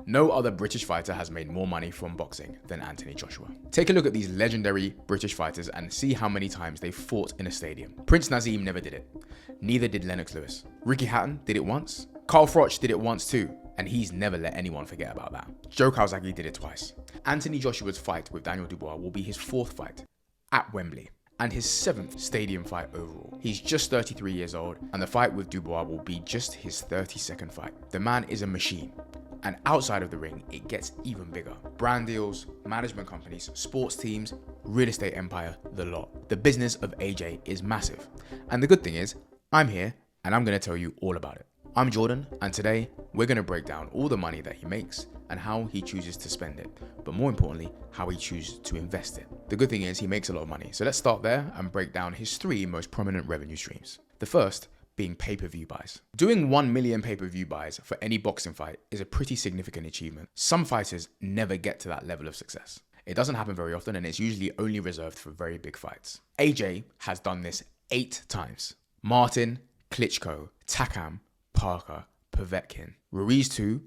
No other British fighter has made more money from boxing than Anthony Joshua. Take a look at these legendary British fighters and see how many times they fought in a stadium. Prince Naseem never did it. Neither did Lennox Lewis. Ricky Hatton did it once. Carl Froch did it once too, and he's never let anyone forget about that. Joe Calzaghe did it twice. Anthony Joshua's fight with Daniel Dubois will be his 4th fight at Wembley, and his 7th stadium fight overall. He's just 33 years old, and the fight with Dubois will be just his 32nd fight. The man is a machine. And outside of the ring, it gets even bigger. Brand deals, management companies, sports teams, real estate empire, the lot. The business of AJ is massive. And the good thing is, I'm here and I'm gonna tell you all about it. I'm Jordan, and today we're gonna break down all the money that he makes and how he chooses to spend it. But more importantly, how he chooses to invest it. The good thing is he makes a lot of money. So let's start there and break down his 3 most prominent revenue streams. The first being pay-per-view buys. Doing 1 million pay-per-view buys for any boxing fight is a pretty significant achievement. Some fighters never get to that level of success. It doesn't happen very often, and it's usually only reserved for very big fights. AJ has done this 8 times. Martin, Klitschko, Takam, Parker, Povetkin, Ruiz 2,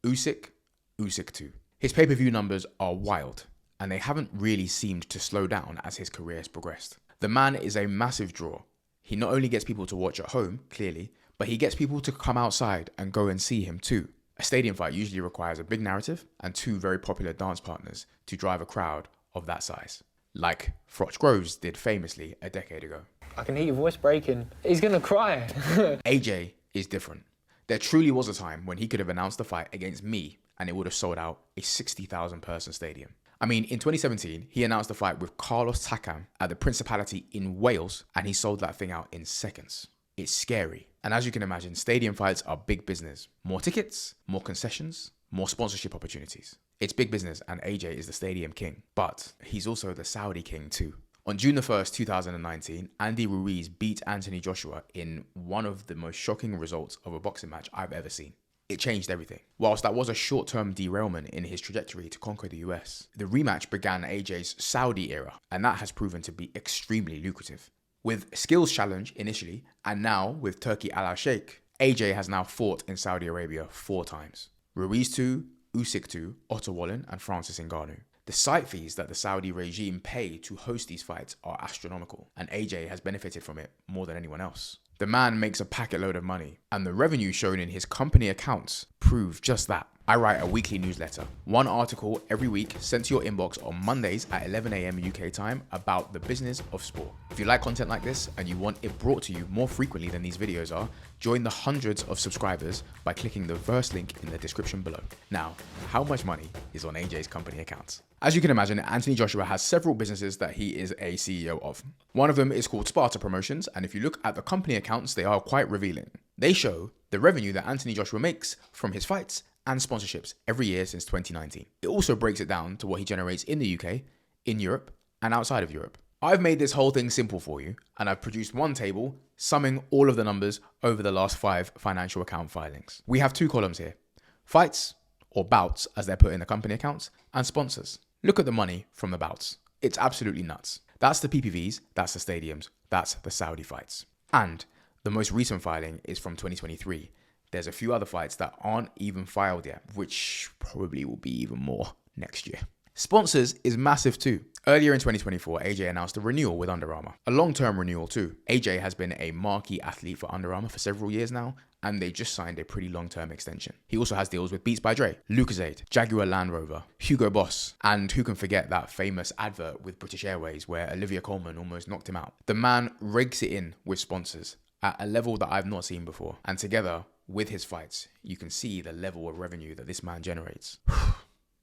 Usyk 2. His pay-per-view numbers are wild, and they haven't really seemed to slow down as his career has progressed. The man is a massive draw. He not only gets people to watch at home, clearly, but he gets people to come outside and go and see him too. A stadium fight usually requires a big narrative and 2 very popular dance partners to drive a crowd of that size, like Froch Groves did famously a decade ago. I can hear your voice breaking. He's gonna cry. AJ is different. There truly was a time when he could have announced the fight against me and it would have sold out a 60,000 person stadium. I mean, in 2017, he announced a fight with Carlos Takam at the Principality in Wales, and he sold that thing out in seconds. It's scary. And as you can imagine, stadium fights are big business. More tickets, more concessions, more sponsorship opportunities. It's big business, and AJ is the stadium king. But he's also the Saudi king too. On June the 1st, 2019, Andy Ruiz beat Anthony Joshua in one of the most shocking results of a boxing match I've ever seen. It changed everything. Whilst that was a short-term derailment in his trajectory to conquer the US, the rematch began AJ's Saudi era, and that has proven to be extremely lucrative. With Skills Challenge initially, and now with Turki Al Sheikh, AJ has now fought in Saudi Arabia 4 times. Ruiz 2, Usyk 2, Otto Wallin, and Francis Ngannou. The site fees that the Saudi regime pay to host these fights are astronomical, and AJ has benefited from it more than anyone else. The man makes a packet load of money, and the revenue shown in his company accounts prove just that. I write a weekly newsletter, 1 article every week sent to your inbox on Mondays at 11 AM UK time about the business of sport. If you like content like this and you want it brought to you more frequently than these videos are, join the hundreds of subscribers by clicking the first link in the description below. Now, how much money is on AJ's company accounts? As you can imagine, Anthony Joshua has several businesses that he is a CEO of. One of them is called Sparta Promotions, and if you look at the company accounts, they are quite revealing. They show the revenue that Anthony Joshua makes from his fights and sponsorships every year since 2019. It also breaks it down to what he generates in the UK, in Europe, and outside of Europe. I've made this whole thing simple for you, and I've produced one table summing all of the numbers over the last 5 financial account filings. We have 2 columns here: fights, or bouts as they're put in the company accounts, and sponsors. Look at the money from the bouts. It's absolutely nuts. That's the PPVs, that's the stadiums, that's the Saudi fights. And the most recent filing is from 2023. There's a few other fights that aren't even filed yet, which probably will be even more next year. Sponsors is massive too. Earlier in 2024, AJ announced a renewal with Under Armour. A long-term renewal too. AJ has been a marquee athlete for Under Armour for several years now, and they just signed a pretty long-term extension. He also has deals with Beats by Dre, Lucozade, Jaguar Land Rover, Hugo Boss, and who can forget that famous advert with British Airways where Olivia Colman almost knocked him out. The man rigs it in with sponsors at a level that I've not seen before, and together with his fights, you can see the level of revenue that this man generates.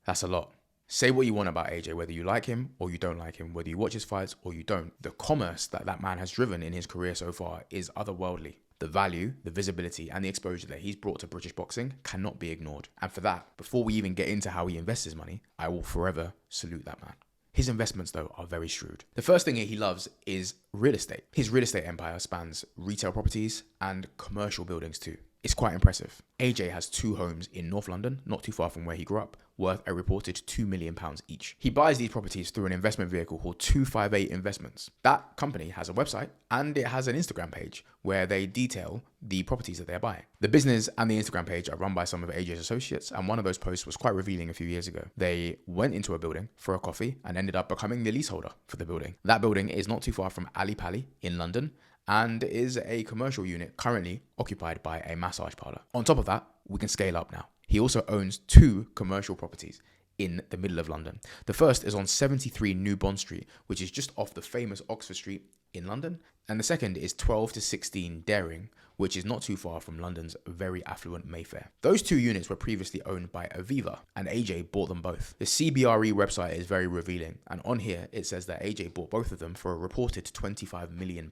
That's a lot. Say what you want about AJ, whether you like him or you don't like him, whether you watch his fights or you don't. The commerce that that man has driven in his career so far is otherworldly. The value, the visibility, and the exposure that he's brought to British boxing cannot be ignored. And for that, before we even get into how he invests his money, I will forever salute that man. His investments, though, are very shrewd. The first thing he loves is real estate. His real estate empire spans retail properties and commercial buildings too. It's quite impressive. AJ has 2 homes in North London, not too far from where he grew up, worth a reported £2 million each. He buys these properties through an investment vehicle called 258 Investments. That company has a website and it has an Instagram page where they detail the properties that they're buying. The business and the Instagram page are run by some of AJ's associates, and one of those posts was quite revealing a few years ago. They went into a building for a coffee and ended up becoming the leaseholder for the building. That building is not too far from Ali Pali in London, and is a commercial unit currently occupied by a massage parlor. On top of that, we can scale up now. He also owns 2 commercial properties in the middle of London. The first is on 73 New Bond Street, which is just off the famous Oxford Street in London. And the second is 12 to 16 Daring, which is not too far from London's very affluent Mayfair. Those 2 units were previously owned by Aviva, and AJ bought them both. The CBRE website is very revealing, and on here it says that AJ bought both of them for a reported £25 million.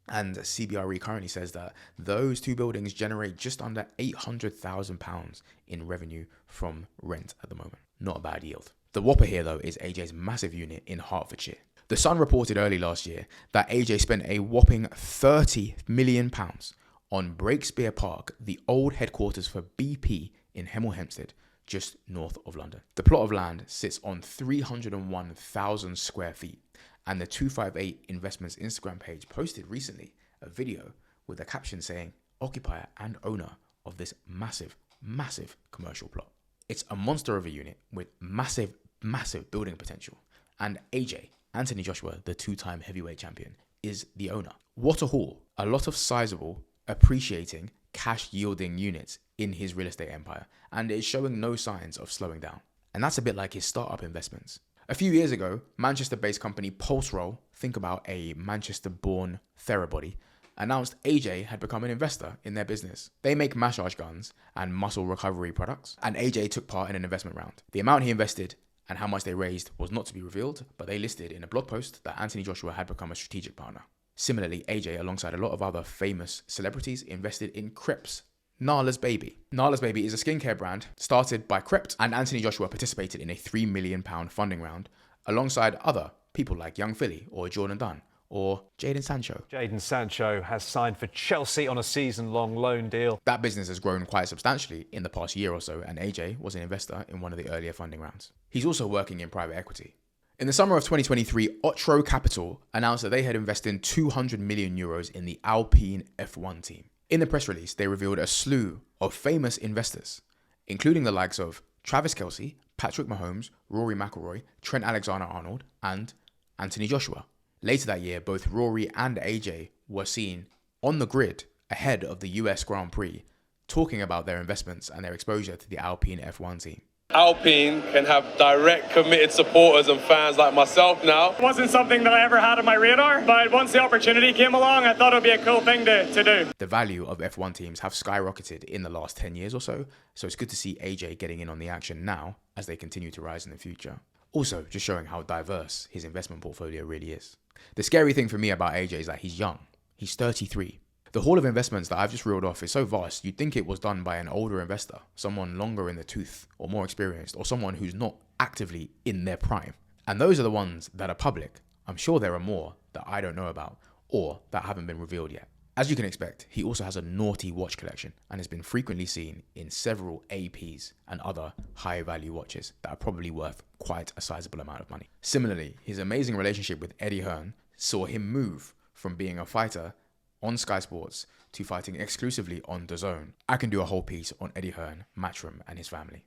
And CBRE currently says that those 2 buildings generate just under £800,000 in revenue from rent at the moment. Not a bad yield. The whopper here though is AJ's massive unit in Hertfordshire. The Sun reported early last year that AJ spent a whopping £30 million on Breakspear Park, the old headquarters for BP in Hemel Hempstead, just north of London. The plot of land sits on 301,000 square feet, and the 258 Investments Instagram page posted recently a video with a caption saying, "Occupier and owner of this massive, massive commercial plot." It's a monster of a unit with massive, massive building potential, and AJ, Anthony Joshua, the 2-time heavyweight champion, is the owner. What a haul. A lot of sizable, appreciating, cash-yielding units in his real estate empire, and it's showing no signs of slowing down. And that's a bit like his startup investments. A few years ago, Manchester-based company Pulseroll, think about a Manchester-born Therabody, announced AJ had become an investor in their business. They make massage guns and muscle recovery products, and AJ took part in an investment round. The amount he invested and how much they raised was not to be revealed, but they listed in a blog post that Anthony Joshua had become a strategic partner. Similarly, AJ, alongside a lot of other famous celebrities, invested in Crepes, Nala's Baby. Nala's Baby is a skincare brand started by Crept, and Anthony Joshua participated in a £3 million funding round alongside other people like Young Philly or Jordan Dunn or Jadon Sancho. Jadon Sancho has signed for Chelsea on a season-long loan deal. That business has grown quite substantially in the past year or so, and AJ was an investor in one of the earlier funding rounds. He's also working in private equity. In the summer of 2023, Otro Capital announced that they had invested €200 million in the Alpine F1 team. In the press release, they revealed a slew of famous investors, including the likes of Travis Kelce, Patrick Mahomes, Rory McIlroy, Trent Alexander-Arnold, and Anthony Joshua. Later that year, both Rory and AJ were seen on the grid ahead of the US Grand Prix, talking about their investments and their exposure to the Alpine F1 team. Alpine can have direct, committed supporters and fans like myself now. It wasn't something that I ever had on my radar, but once the opportunity came along, I thought it would be a cool thing to do. The value of F1 teams have skyrocketed in the last 10 years or so it's good to see AJ getting in on the action now as they continue to rise in the future. Also, just showing how diverse his investment portfolio really is. The scary thing for me about AJ is that he's young. He's 33. The haul of investments that I've just reeled off is so vast, you'd think it was done by an older investor, someone longer in the tooth or more experienced, or someone who's not actively in their prime. And those are the ones that are public. I'm sure there are more that I don't know about or that haven't been revealed yet. As you can expect, he also has a naughty watch collection and has been frequently seen in several APs and other high value watches that are probably worth quite a sizable amount of money. Similarly, his amazing relationship with Eddie Hearn saw him move from being a fighter on Sky Sports to fighting exclusively on DAZN. I can do a whole piece on Eddie Hearn, Matchroom and his family.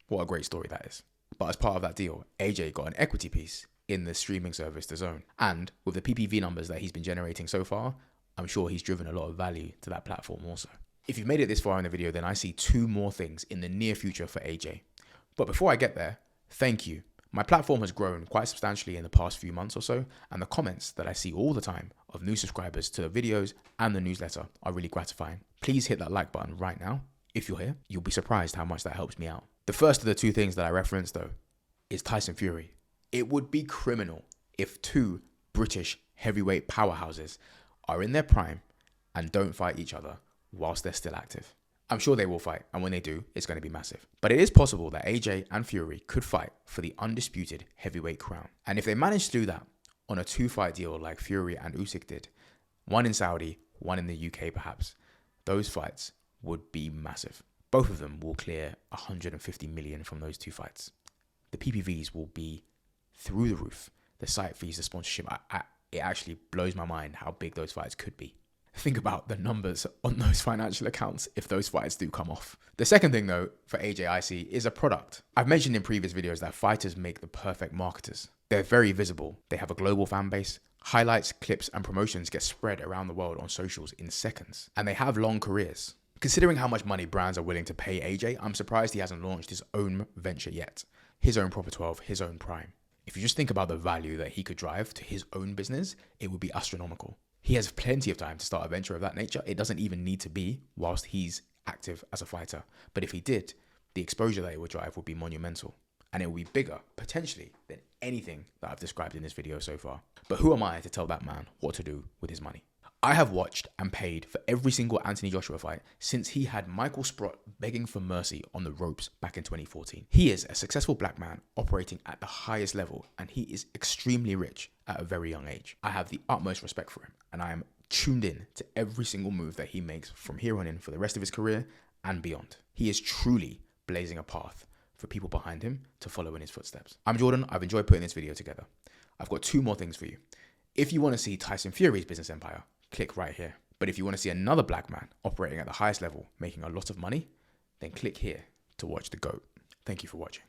What a great story that is. But as part of that deal, AJ got an equity piece in the streaming service DAZN. And with the PPV numbers that he's been generating so far, I'm sure he's driven a lot of value to that platform also. If you've made it this far in the video, then I see 2 more things in the near future for AJ. But before I get there, thank you. My platform has grown quite substantially in the past few months or so, and the comments that I see all the time of new subscribers to the videos and the newsletter are really gratifying. Please hit that like button right now. If you're here, you'll be surprised how much that helps me out. The first of the 2 things that I referenced though is Tyson Fury. It would be criminal if 2 British heavyweight powerhouses are in their prime and don't fight each other whilst they're still active. I'm sure they will fight, and when they do, it's going to be massive. But it is possible that AJ and Fury could fight for the undisputed heavyweight crown. And if they manage to do that on a 2-fight deal like Fury and Usyk did, one in Saudi, one in the UK perhaps, those fights would be massive. Both of them will clear 150 million from those 2 fights. The PPVs will be through the roof. The site fees, the sponsorship, it actually blows my mind how big those fights could be. Think about the numbers on those financial accounts if those fights do come off. The second thing though for AJIC is a product. I've mentioned in previous videos that fighters make the perfect marketers. They're very visible. They have a global fan base. Highlights, clips, and promotions get spread around the world on socials in seconds. And they have long careers. Considering how much money brands are willing to pay AJ, I'm surprised he hasn't launched his own venture yet. His own Proper 12, his own Prime. If you just think about the value that he could drive to his own business, it would be astronomical. He has plenty of time to start a venture of that nature. It doesn't even need to be whilst he's active as a fighter. But if he did, the exposure that it would drive would be monumental. And it will be bigger, potentially, than anything that I've described in this video so far. But who am I to tell that man what to do with his money? I have watched and paid for every single Anthony Joshua fight since he had Michael Sprott begging for mercy on the ropes back in 2014. He is a successful black man operating at the highest level, and he is extremely rich at a very young age. I have the utmost respect for him, and I am tuned in to every single move that he makes from here on in for the rest of his career and beyond. He is truly blazing a path for people behind him to follow in his footsteps. I'm Jordan. I've enjoyed putting this video together. I've got 2 more things for you. If you want to see Tyson Fury's business empire, click right here. But if you want to see another black man operating at the highest level, making a lot of money, then click here to watch the GOAT. Thank you for watching.